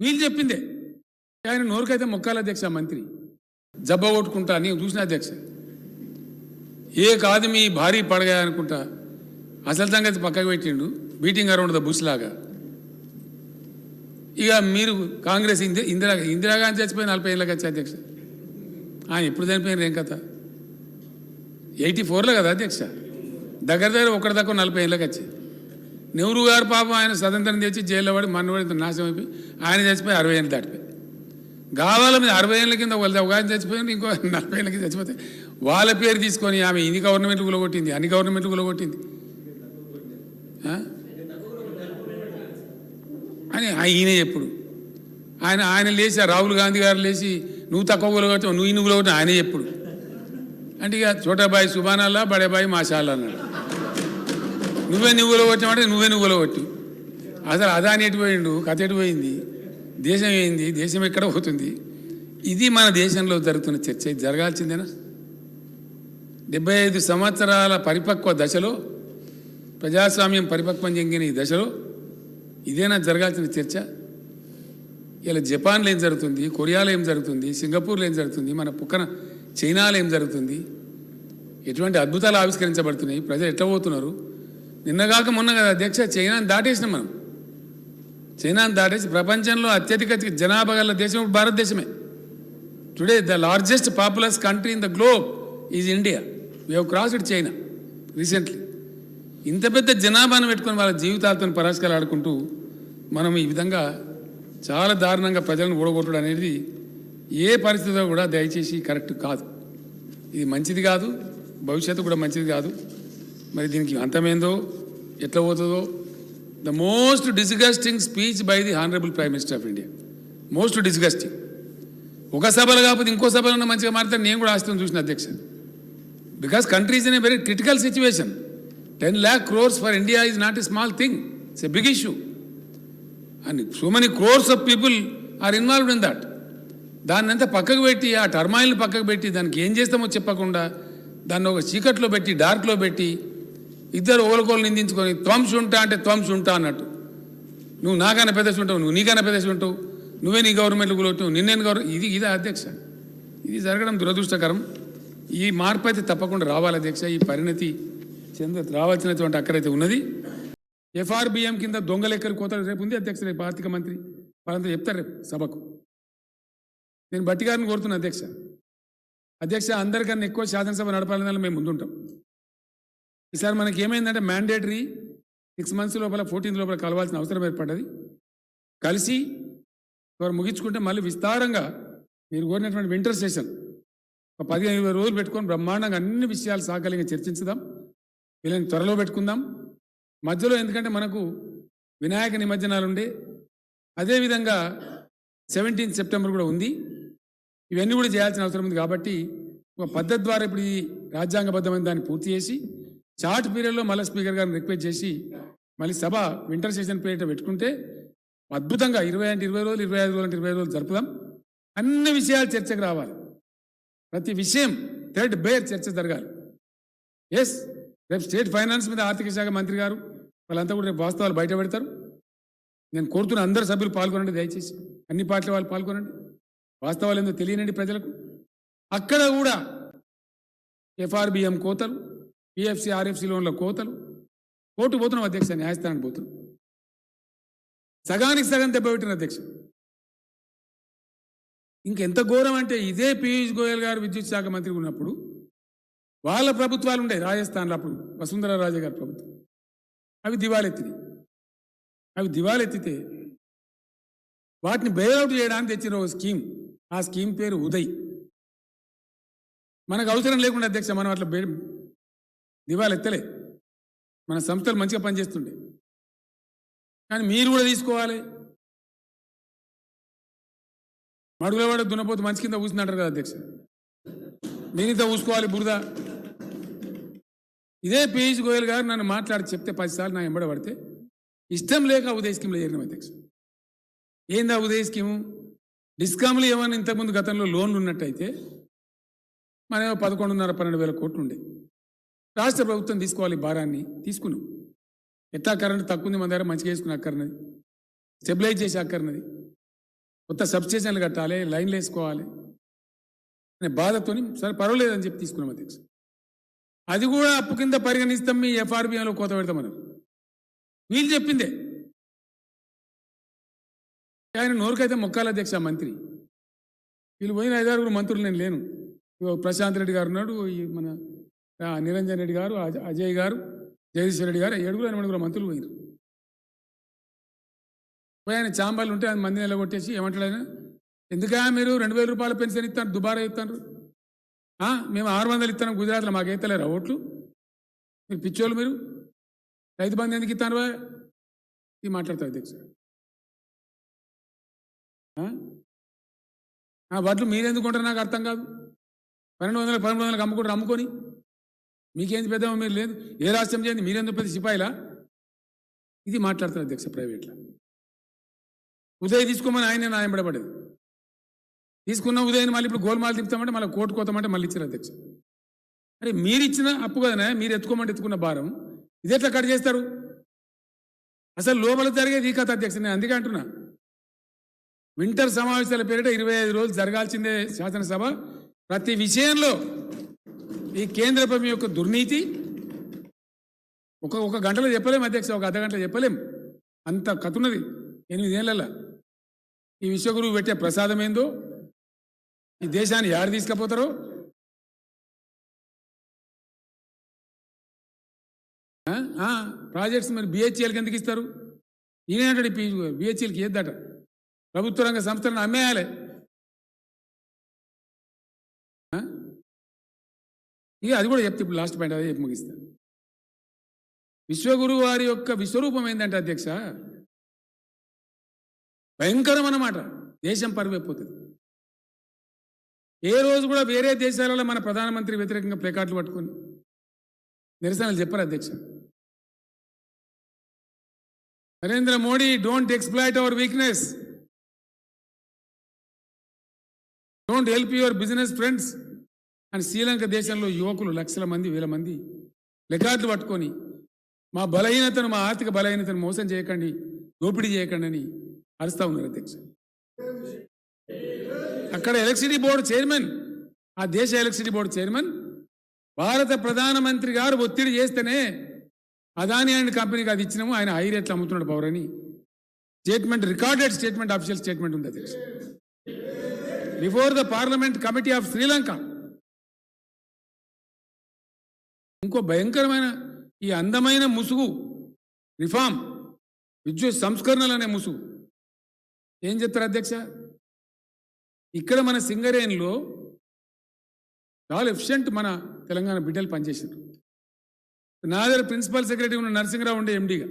వీళ్ళు చెప్పిందే. ఆయన నోరుకైతే మొక్కాల అధ్యక్ష మంత్రి జబ్బ కొట్టుకుంటా నేను చూసిన అధ్యక్ష ఏ కాదు మీ భారీ పడగా అనుకుంటా అసలు సంగతి పక్కకు పెట్టిండు బీటింగ్ అరౌండ్ ద బుష్ లాగా. ఇక మీరు కాంగ్రెస్ ఇందిరాగాంధీ చచ్చిపోయి 40 ఏళ్ళకి వచ్చి అధ్యక్ష ఆయన ఎప్పుడు చనిపోయినారు ఏం కథ 84లో కదా అధ్యక్ష దగ్గర ఒకటి దాకా 40 ఏళ్ళకి వచ్చి నెహ్రూ గారు పాపం ఆయన స్వతంత్రం తెచ్చి జైల్లో పడి మనవాడి నాశనం అయిపోయి ఆయన చచ్చిపోయి 60 ఏళ్ళు దాటిపోయి కావాల మీద 60 ఏళ్ళ కింద వాళ్ళ ఒక ఆయన చచ్చిపోయింది ఇంకో 40 ఏళ్ళ కింద చచ్చిపోతే వాళ్ళ పేరు తీసుకొని ఆమె ఇన్ని గవర్నమెంట్ కూలగొట్టింది అన్ని గవర్నమెంట్ కూలగొట్టింది అని ఈయన ఎప్పుడు ఆయన లేచి రాహుల్ గాంధీ గారు లేచి నువ్వు తక్కువ కూలగొట్టావు నువ్వు ఇన్ని కూలగొట్టిన ఆయన ఎప్పుడు అంటే ఇక చోటాబాయి సుబానాల్లా బడేబాయి మాషాల్లా అన్నాడు. నువ్వు కూలగొట్టామంటే నువ్వు కూలగొట్టి అసలు అదాని ఎటుపోయిండు కథ ఎటుపోయింది దేశం ఏంది దేశం ఎక్కడ పోతుంది ఇది మన దేశంలో జరుగుతున్న చర్చ ఇది జరగాల్సిందేనా 75 సంవత్సరాల పరిపక్వ దశలో ప్రజాస్వామ్యం పరిపక్వం చెందిన ఈ దశలో ఇదేనా జరగాల్సిన చర్చ? ఇలా జపాన్లో ఏం జరుగుతుంది, కొరియాలో ఏం జరుగుతుంది, సింగపూర్లో ఏం జరుగుతుంది, మన పక్కన చైనాలో ఏం జరుగుతుంది, ఎటువంటి అద్భుతాలు ఆవిష్కరించబడుతున్నాయి, ప్రజలు ఎట్లా పోతున్నారు. నిన్నగాక మొన్న కదా అధ్యక్ష చైనాని దాటేసినాం మనం. చైనాని దాటేసి ప్రపంచంలో అత్యధిక జనాభా గల దేశం భారతదేశమే. Today the largest populous country in the globe is India. We have crossed China recently. ఇంత పెద్ద జనాభాను పెట్టుకొని వాళ్ళ జీవితాలతో పరాస్కాలు ఆడుకుంటూ మనం ఈ విధంగా చాలా దారుణంగా ప్రజలను ఓడగొట్టడం అనేది ఏ పరిస్థితిలో కూడా దయచేసి కరెక్ట్ కాదు. ఇది మంచిది కాదు, భవిష్యత్తు కూడా మంచిది కాదు. మరి దీనికి అంతమేందో ఎట్లా పోతుందో. The most disgusting speech by the honourable prime minister of India. Most disgusting. ఒక సభలో కాకపోతే ఇంకో సభలో మంచిగా మారితే నేను కూడా ఆస్తుని చూసిన అధ్యక్ష. Because country is in a very critical situation. 10 lakh crores for India is not a small thing. It's a big issue. And so many crores of people are involved in that. దాన్ని అంతా పక్కకు పెట్టి ఆ టర్మాయిల్ని పక్కకు పెట్టి దానికి ఏం చేస్తామో చెప్పకుండా దాన్ని ఒక చీకట్లో పెట్టి డార్క్లో పెట్టి ఇద్దరు ఓలకోలు నిందించుకొని త్వంశుంటా అంటే త్వంశుంటా అన్నట్టు. నువ్వు నాకన్నా పెద్దసి ఉంటావు, నువ్వు నీకన్నా పెద్దసి ఉంటావు, నువ్వే నీ గవర్నమెంట్లు కూలొట్టావు, నిన్నేను ఇదే అధ్యక్ష. ఇది జరగడం దురదృష్టకరం. ఈ మార్పు అయితే తప్పకుండా రావాలి అధ్యక్ష. ఈ పరిణతి రావాల్సినటువంటి అక్కడైతే ఉన్నది. ఎఫ్ఆర్బిఎం కింద దొంగ లెక్కలు కోతలు రేపు ఉంది అధ్యక్ష. రేపు ఆర్థిక మంత్రి వాళ్ళంతా చెప్తారు రేపు సభకు. నేను బట్టి గారిని కోరుతున్నా అధ్యక్ష అందరికన్నా ఎక్కువ శాసనసభ నడపాలని మేము ముందుంటాం. ఈసారి మనకి ఏమైందంటే మ్యాండేటరీ 6 months లోపల 14th లోపల కలవాల్సిన అవసరం ఏర్పడ్డది. కలిసి ముగించుకుంటే మళ్ళీ విస్తారంగా మీరు కోరినటువంటి వింటర్ సెషన్ ఒక 15-20 రోజులు పెట్టుకొని బ్రహ్మాండంగా అన్ని విషయాలు సాకలింగా చర్చించుదాం. వీళ్ళని త్వరలో పెట్టుకుందాం. మధ్యలో ఎందుకంటే మనకు వినాయక నిమజ్జనాలు ఉండే, అదేవిధంగా 17th September కూడా ఉంది. ఇవన్నీ కూడా చేయాల్సిన అవసరం ఉంది. కాబట్టి ఒక పద్ధతి ద్వారా ఇప్పుడు ఈ రాజ్యాంగబద్ధమైన దాన్ని పూర్తి చేసి షార్ట్ పీరియడ్లో మళ్ళీ స్పీకర్ గారిని రిక్వెస్ట్ చేసి మళ్ళీ సభ వింటర్ సెషన్ పీరియడ్ పెట్టుకుంటే అద్భుతంగా 20 అంటే 20 రోజులు, 25 రోజులు అంటే 25 రోజులు జరుపుదాం. అన్ని విషయాలు చర్చకు రావాలి. ప్రతి విషయం థ్రెడ్ బేర్ చర్చ జరగాలి. ఎస్, రేపు స్టేట్ ఫైనాన్స్ మీద ఆర్థిక శాఖ మంత్రి గారు వాళ్ళంతా కూడా రేపు వాస్తవాలు బయట పెడతారు. నేను కోరుతున్న అందరు సభ్యులు పాల్గొనండి, దయచేసి అన్ని పార్టీల వాళ్ళు పాల్గొనండి. వాస్తవాలు ఏందో తెలియనండి ప్రజలకు. అక్కడ కూడా ఎఫ్ఆర్బిఎం కోతలు, పిఎఫ్సి ఆర్ఎఫ్సి లోన్ల కోతలు, కోర్టు పోతున్నాం అధ్యక్ష, న్యాయస్థానానికి పోతున్నాం. సగానికి సగం దెబ్బపెట్టిన అధ్యక్ష. ఇంకెంత ఘోరం అంటే ఇదే పీయూష్ గోయల్ గారు విద్యుత్ శాఖ మంత్రి ఉన్నప్పుడు వాళ్ళ ప్రభుత్వాలు ఉండే రాజస్థాన్లో, అప్పుడు వసుంధర రాజే గారి ప్రభుత్వం, అవి దివాలెత్తితే వాటిని బెయిల్అవుట్ చేయడానికి తెచ్చిన ఒక స్కీమ్. ఆ స్కీమ్ పేరు ఉదయ్. మనకు అవసరం లేకుండా అధ్యక్ష మనం అట్లా దివాలెత్తలే. మన సంస్థలు మంచిగా పనిచేస్తుండే. కానీ మీరు కూడా తీసుకోవాలి. మడుగులవాడ దున్నపోతు మంచి కింద కూర్చుంటారు కదా అధ్యక్ష, నేనింత ఊసుకోవాలి బురద. ఇదే పీయూష్ గోయల్ గారు నన్ను మాట్లాడి చెప్తే 10 సార్లు నా ఎంబడ పడితే ఇష్టం లేక ఉదయ్ స్కీమ్లో చేరినాం అధ్యక్ష. ఏందా ఉదయ్ స్కీము? డిస్కామ్లు ఏమన్నా ఇంతకుముందు గతంలో లోన్లు ఉన్నట్టయితే మనం 11,500-12,000 కోట్లు ఉండే. రాష్ట్ర ప్రభుత్వం తీసుకోవాలి భారాన్ని, తీసుకున్నాం. ఎట్లా కరెంట్ తక్కువ ఉంది మన దగ్గర, మంచిగా వేసుకుని అక్కర్నది, స్టెబిలైజ్ చేసి అక్కర్నది. కొత్త సబ్స్టేషన్లు కట్టాలి, లైన్లు వేసుకోవాలి అనే బాధతోని సరే పర్వాలేదని చెప్పి తీసుకున్నాం అధ్యక్ష. అది కూడా అప్పు కింద పరిగణిస్తాం, మీ ఎఫ్ఆర్బిఐలో కోత పెడతామన్నారు. వీళ్ళు చెప్పిందే. ఆయన నోరుకైతే మొక్కాల అధ్యక్ష మంత్రి. వీళ్ళు పోయిన 5-6 మంత్రులు నేను లేను. ప్రశాంత్ రెడ్డి గారు ఉన్నాడు, ఈ మన నిరంజన్ రెడ్డి గారు, అజయ్ గారు, జగదీశ్వర్ రెడ్డి గారు, 7-8 మంత్రులు పోయినారు. పోయి ఆయన చాంబాలు ఉంటే ఆయన మంది నిలగొట్టేసి ఏమంటాడు ఆయన, ఎందుకా మీరు 2,000 రూపాయల పెన్షన్ ఇస్తాను, దుబారా ఇస్తాను, మేము 600 ఇస్తాను గుజరాత్లో, మాకు ఎత్తలేరా ఓట్లు, మీరు పిచ్చోళ్ళు, మీరు రైతు బంధు ఎందుకు ఇస్తాను ఇది మాట్లాడతారు అధ్యక్ష. వడ్లు మీరెందుకు ఉంటారు నాకు అర్థం కాదు. 1200-1300 అమ్ముకుంటారు, అమ్ముకొని మీకేంది పెద్ద మీరు లేదు, ఏ రాష్ట్రం చేయండి, మీరెందుకు పెద్ద సిపాయిలా, ఇది మాట్లాడతారు అధ్యక్ష. ప్రైవేట్లో ఉదయ్ తీసుకోమని ఆయన న్యాయంపడబడేది, తీసుకున్న ఉదయం మళ్ళీ ఇప్పుడు గోల్మాలు తిప్పుతామంటే మళ్ళీ కోర్టు కోతామంటే మళ్ళీ ఇచ్చారు అధ్యక్ష. అరే మీరు ఇచ్చిన అప్పు కదనే, మీరు ఎత్తుకోమంటే ఎత్తుకున్న భారం ఇది ఎట్లా కట్ చేస్తారు? అసలు లోపల జరిగేది ఈ కథ అధ్యక్ష. నేను అందుకే అంటున్నా, వింటర్ సమావేశాల పేరిట 25 రోజులు జరగాల్సిందే శాసనసభ. ప్రతి విషయంలో ఈ కేంద్ర ప్రభుత్వం యొక్క దుర్నీతి ఒక గంటలో చెప్పలేం అధ్యక్ష, ఒక అర్ధగంటలో చెప్పలేం, అంత కథ ఉన్నది 8 ఏళ్ళ. ఈ విశ్వగురువు పెట్టే ప్రసాదం ఏందో, ఈ దేశాన్ని యారు తీసుకుపోతారో, ప్రాజెక్ట్స్ మరి బిహెచ్ఎల్కి ఎందుకు ఇస్తారు? ఈయనంటాడు బిహెచ్ఎల్కి ఏద్దట, ప్రభుత్వ రంగ సంస్థలను అమ్మేయాలి. ఇక అది కూడా చెప్తే ఇప్పుడు లాస్ట్ పాయింట్ అదే చెప్పి ముగిస్తాను. విశ్వగురు వారి యొక్క విశ్వరూపం ఏంటంటే అధ్యక్ష, భయంకరం అన్నమాట. దేశం పరువైపోతుంది. ఏ రోజు కూడా వేరే దేశాలలో మన ప్రధానమంత్రి వ్యతిరేకంగా ప్లేకార్డులు పట్టుకొని నిరసనలు చెప్పారు అధ్యక్ష. Narendra Modi, don't exploit hour weakness, don't help your business friends అని శ్రీలంక దేశంలో యువకులు లక్షల మంది, వేల మంది ప్లేకార్డులు పట్టుకొని మా బలహీనతను, మా ఆర్థిక బలహీనతను మోసం చేయకండి, దోపిడీ చేయకండి అని అరుస్తా ఉన్నారు అధ్యక్ష. అక్కడ ఎలక్ట్రిసిటీ బోర్డు చైర్మన్, ఆ దేశ ఎలక్ట్రిసిటీ బోర్డు చైర్మన్ భారత ప్రధానమంత్రి గారు ఒత్తిడి చేస్తేనే అదాని అండ్ కంపెనీకి అది ఇచ్చినాము, ఆయన హై రేట్లు అమ్ముతున్నాడు పవర్ అని statement, recorded statement, official statement ఉంది అధ్యక్ష. Before the parliament committee of Sri Lanka. ఇంకో భయంకరమైన ఈ అందమైన ముసుగు, రిఫార్మ్, విద్యుత్ సంస్కరణలు అనే ముసుగు ఏం చెప్తారు అధ్యక్ష? ఇక్కడ మన సింగరేణిలో చాలా ఎఫిషియెంట్ మన తెలంగాణ బిడ్డలు పనిచేశారు. నా దగ్గర ప్రిన్సిపల్ సెక్రటరీ ఉన్న నరసింహరావు ఉండే ఎండీగా